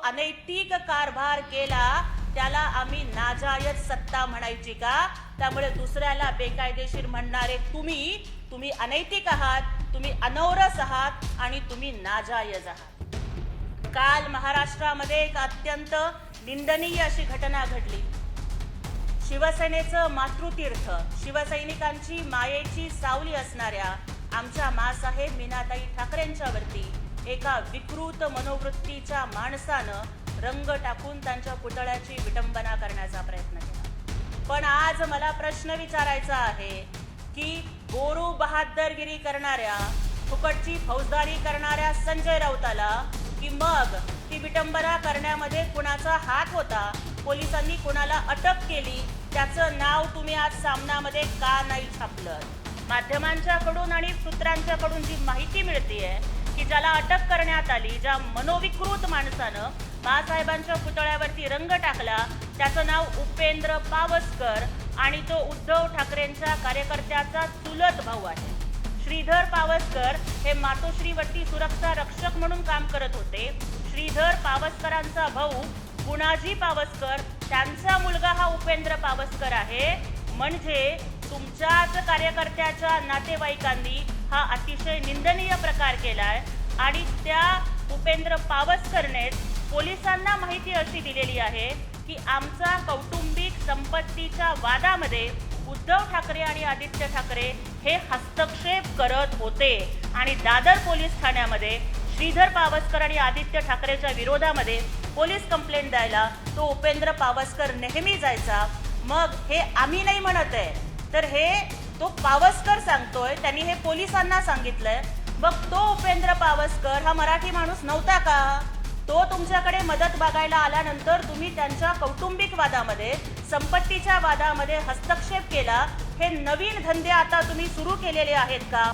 अनैतिक कारभार केला त्याला आम्ही नाजायज सत्ता म्हणायची का? त्यामुळे दुसऱ्याला बेकायदेशीर म्हणणारे तुम्ही अनैतिक आहात, तुम्ही अनौरस आहात आणि तुम्ही नाजायज आहात। काल महाराष्ट्रामध्ये एक अत्यंत निंदनीय अशी घटना घडली। शिवसेनेचं मातृतीर्थ, शिवसैनिकांची मायेची सावली असणाऱ्या आमच्या मासाहेब मीनाताई ठाकरेंच्यावरती एका विकृत मनोवृत्तीच्या माणसानं रंग टाकून त्यांच्या पुतळ्याची विटंबना करण्याचा प्रयत्न केला। पण आज मला प्रश्न विचारायचा आहे की बोरू बहादरगिरी करणाऱ्या, फुकटची फौजदारी करणाऱ्या संजय राऊताला की मग ती विटंबना करण्यामध्ये कुणाचा हात होता, पोलिसांनी कुणाला अटक केली, त्याचं नाव तुम्ही आज सामनामध्ये का नाही छापलं? माध्यमांच्याकडून आणि सूत्रांच्याकडून जी माहिती मिळतेय की ज्याला अटक करण्यात आली, ज्या मनोविकृत माणसानं बाळासाहेबांच्या पुतळ्यावरती रंग टाकला, त्याचं नाव उपेंद्र पावसकर आणि तो उद्धव ठाकरेंच्या कार्यकर्त्याचा चुलत भाऊ आहे। श्रीधर पावसकर हे मातोश्रीवरती सुरक्षा रक्षक म्हणून काम करत होते। श्रीधर पावसकरांचा भाऊ गुणाजी पावसकर, त्यांचा मुलगा हा उपेंद्र पावसकर आहे। म्हणजे तुमच्याच कार्यकर्त्याच्या नातेवाईकांनी हा अतिशय निंदनीय प्रकार केलाय आणि त्या उपेंद्र पावसकरने पोलिसांना माहिती अशी दिलेली आहे की आमचा कौटुंबिक संपत्तीच्या वादामध्ये उद्धव ठाकरे आणि आदित्य ठाकरे हे हस्तक्षेप करत होते आणि दादर पोलीस ठाण्यामध्ये श्रीधर पावसकर आणि आदित्य ठाकरेच्या विरोधामध्ये पोलीस कंप्लेंट द्यायला तो उपेंद्र पावसकर नेहमी जायचा। मग हे आम्ही नाही म्हणत आहे, तर हे तो पावसकर सांगतोय, त्यांनी हे पोलिसांना सांगितलंय। मग तो उपेंद्र पावसकर हा मराठी माणूस नव्हता का? तो तुमच्याकडे मदत मागायला आल्यानंतर तुम्ही त्यांच्या कौटुंबिक वादामध्ये, संपत्तीच्या वादामध्ये हस्तक्षेप केला। हे नवीन धंदे आता तुम्ही सुरू केलेले आहेत का?